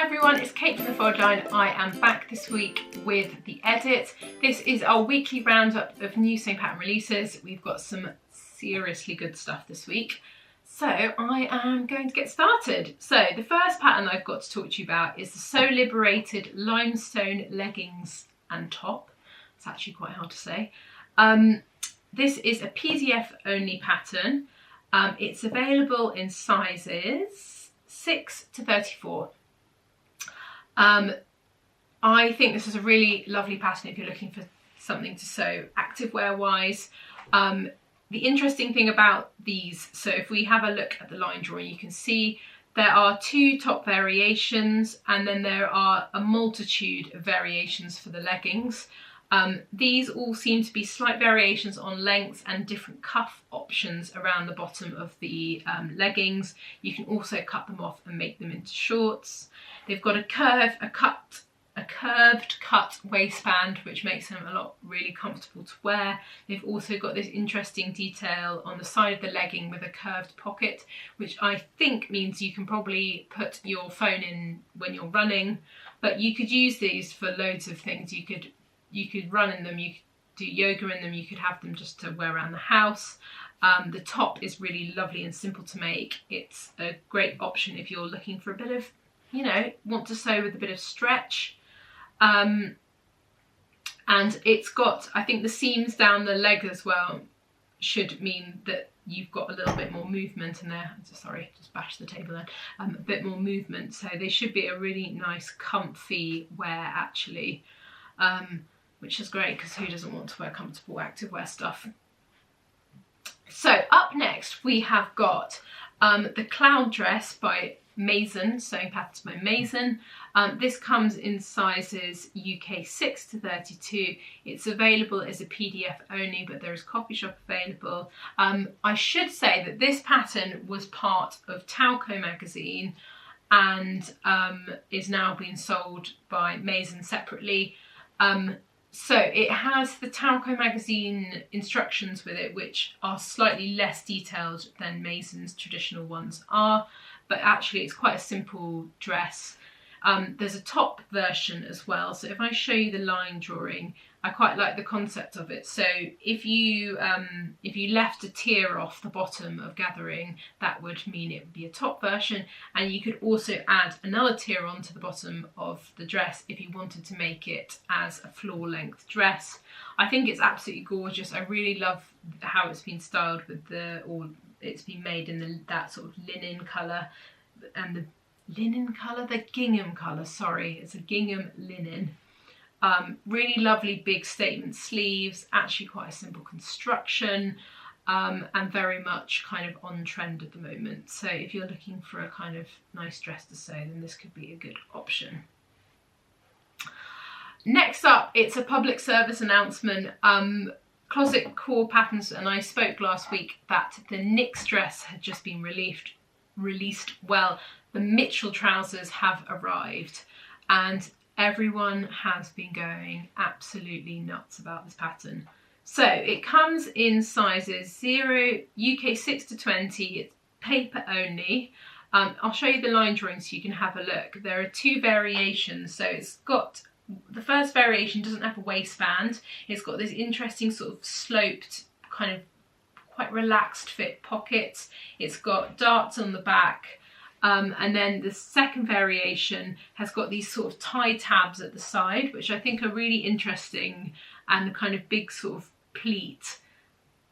everyone, it's Kate from the Forward Line. I am back this week with the edit. This is our weekly roundup of new sewing pattern releases. We've got some seriously good stuff this week. So I am going to get started. So the first pattern I've got to talk to you about is the Sew Liberated Limestone Leggings and Top. It's actually quite hard to say. This is a PDF only pattern. It's available in sizes 6 to 34. I think this is a really lovely pattern if you're looking for something to sew activewear wise. The interesting thing about these, so if we have a look at the line drawing, you can see there are 2 top variations and then there are a multitude of variations for the leggings. These all seem to be slight variations on lengths and different cuff options around the bottom of the leggings. You can also cut them off and make them into shorts. They've got a curved cut waistband, which makes them really comfortable to wear. They've also got this interesting detail on the side of the legging with a curved pocket, which I think means you can probably put your phone in when you're running, but you could use these for loads of things. You could run in them, you could do yoga in them, you could have them just to wear around the house. The top is really lovely and simple to make. It's a great option if you're looking for a bit of, want to sew with a bit of stretch. And it's got, I think the seams down the leg as well should mean that you've got a little bit more movement in there. Sorry, just bashed the table there. A bit more movement. So they should be a really nice comfy wear actually. Which is great because who doesn't want to wear comfortable activewear stuff? So up next we have got the Cloud Dress by Mason, Sewing Patterns by Mason. This comes in sizes UK 6 to 32. It's available as a PDF only, but there is copy shop available. I should say that this pattern was part of Talco magazine and is now being sold by Mason separately. So it has the Talco magazine instructions with it, which are slightly less detailed than Mason's traditional ones are, but actually it's quite a simple dress. There's a top version as well. So if I show you the line drawing, I quite like the concept of it. So if you left a tier off the bottom of gathering, that would mean it would be a top version. And you could also add another tier onto the bottom of the dress if you wanted to make it as a floor length dress. I think it's absolutely gorgeous. I really love how it's been styled with it's been made in that sort of linen colour and the gingham colour, sorry, it's a gingham linen. Really lovely big statement sleeves, actually quite a simple construction, and very much kind of on trend at the moment. So if you're looking for a kind of nice dress to sew, then this could be a good option. Next up, it's a public service announcement. Closet Core Patterns, and I spoke last week that the NYX dress had just been released. Well, the Mitchell trousers have arrived and everyone has been going absolutely nuts about this pattern. So it comes in sizes 0, UK 6 to 20, it's paper only. I'll show you the line drawing so you can have a look. There are 2 variations. So it's got, the first variation doesn't have a waistband. It's got this interesting sort of sloped, kind of quite relaxed fit pockets. It's got darts on the back. And then the second variation has got these sort of tie tabs at the side, which I think are really interesting, and the kind of big sort of pleat.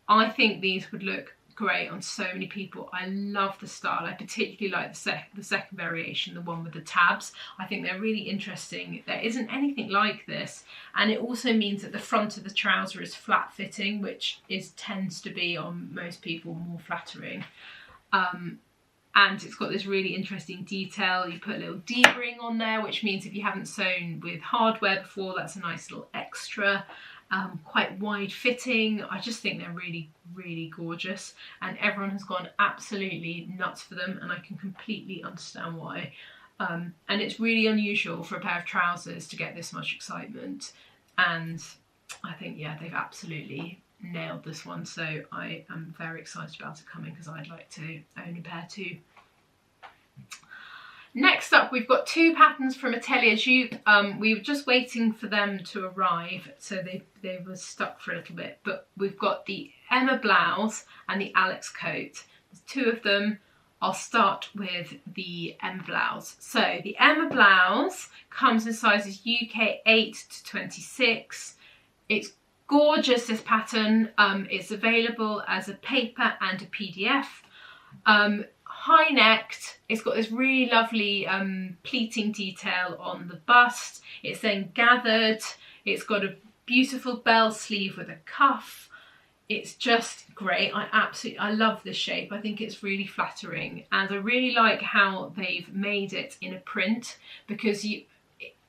I think these would look great on so many people. I love the style. I particularly like the second variation, the one with the tabs. I think they're really interesting. There isn't anything like this, and it also means that the front of the trouser is flat fitting, which tends to be on most people more flattering. And it's got this really interesting detail. You put a little D-ring on there, which means if you haven't sewn with hardware before, that's a nice little extra. Quite wide fitting. I just think they're really, really gorgeous. And everyone has gone absolutely nuts for them, and I can completely understand why. And it's really unusual for a pair of trousers to get this much excitement. And I think, yeah, they've absolutely nailed this one, so I am very excited about it coming because I'd like to own a pair too. Next up, we've got 2 patterns from Atelier Jupe. We were just waiting for them to arrive, so they were stuck for a little bit. But we've got the Emma blouse and the Alex coat. There's 2 of them. I'll start with the Emma blouse. So the Emma blouse comes in sizes UK 8 to 26. It's gorgeous, this pattern. It's available as a paper and a PDF. High necked, it's got this really lovely pleating detail on the bust. It's then gathered, it's got a beautiful bell sleeve with a cuff. It's just great. I love this shape. I think it's really flattering, and I really like how they've made it in a print, because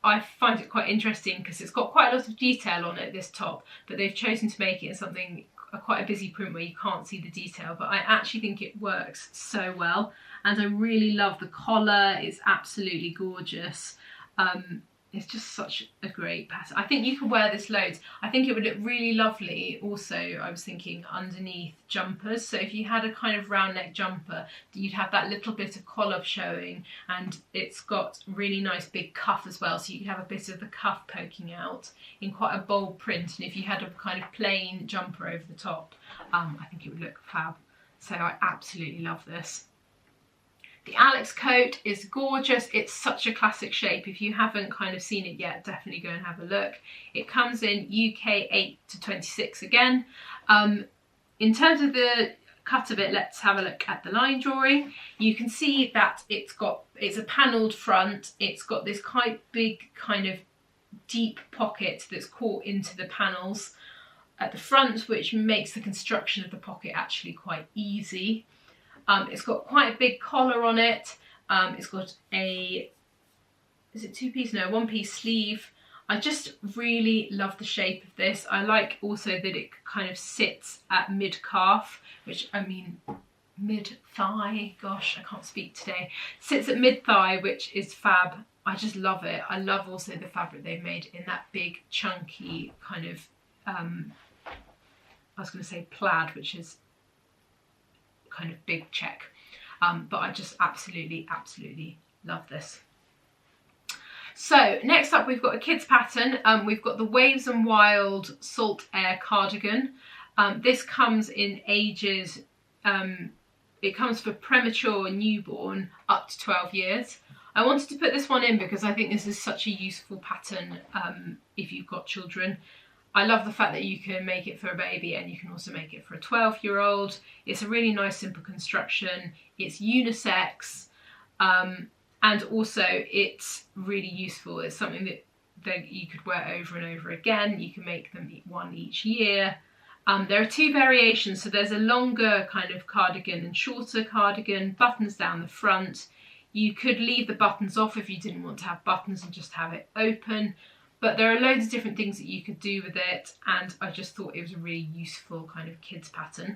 I find it quite interesting because it's got quite a lot of detail on it, this top, but they've chosen to make it in something quite a busy print where you can't see the detail, but I actually think it works so well, and I really love the collar. It's absolutely gorgeous. It's just such a great pattern. I think you could wear this loads. I think it would look really lovely also, I was thinking, underneath jumpers. So if you had a kind of round neck jumper, you'd have that little bit of collar showing, and it's got really nice big cuff as well, so you could have a bit of the cuff poking out in quite a bold print. And if you had a kind of plain jumper over the top, I think it would look fab. So I absolutely love this. The Alex coat is gorgeous. It's such a classic shape. If you haven't kind of seen it yet, definitely go and have a look. It comes in UK 8 to 26 again. In terms of the cut of it, let's have a look at the line drawing. You can see that it's a panelled front. It's got this quite big kind of deep pocket that's caught into the panels at the front, which makes the construction of the pocket actually quite easy. It's got quite a big collar on it. It's got a, is it 2-piece? No, 1-piece sleeve. I just really love the shape of this. I like also that it kind of sits at mid-calf, which, I mean, mid-thigh, gosh, I can't speak today. Sits at mid-thigh, which is fab. I just love it. I love also the fabric they've made in that big, chunky kind of, I was going to say plaid, which is kind of big check, but I just absolutely love this. So next up, we've got a kids pattern. We've got the Waves and Wild Salt Air cardigan. This comes in ages, it comes for premature newborn up to 12 years. I wanted to put this one in because I think this is such a useful pattern if you've got children. I love the fact that you can make it for a baby and you can also make it for a 12-year-old. It's a really nice, simple construction. It's unisex, and also it's really useful. It's something that you could wear over and over again. You can make them one each year. There are 2 variations. So there's a longer kind of cardigan and shorter cardigan, buttons down the front. You could leave the buttons off if you didn't want to have buttons and just have it open. But there are loads of different things that you could do with it, and I just thought it was a really useful kind of kids pattern.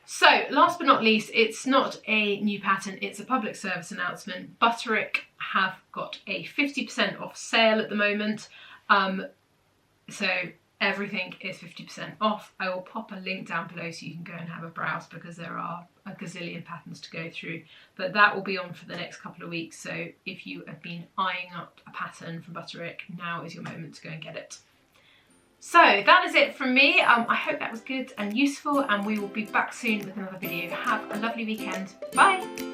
So last but not least, it's not a new pattern, it's a public service announcement. Butterick have got a 50% off sale at the moment. So everything is 50% off. I will pop a link down below so you can go and have a browse, because there are a gazillion patterns to go through, but that will be on for the next couple of weeks. So if you have been eyeing up a pattern from Butterick, now is your moment to go and get it. So that is it from me. I hope that was good and useful, and we will be back soon with another video. Have a lovely weekend. Bye.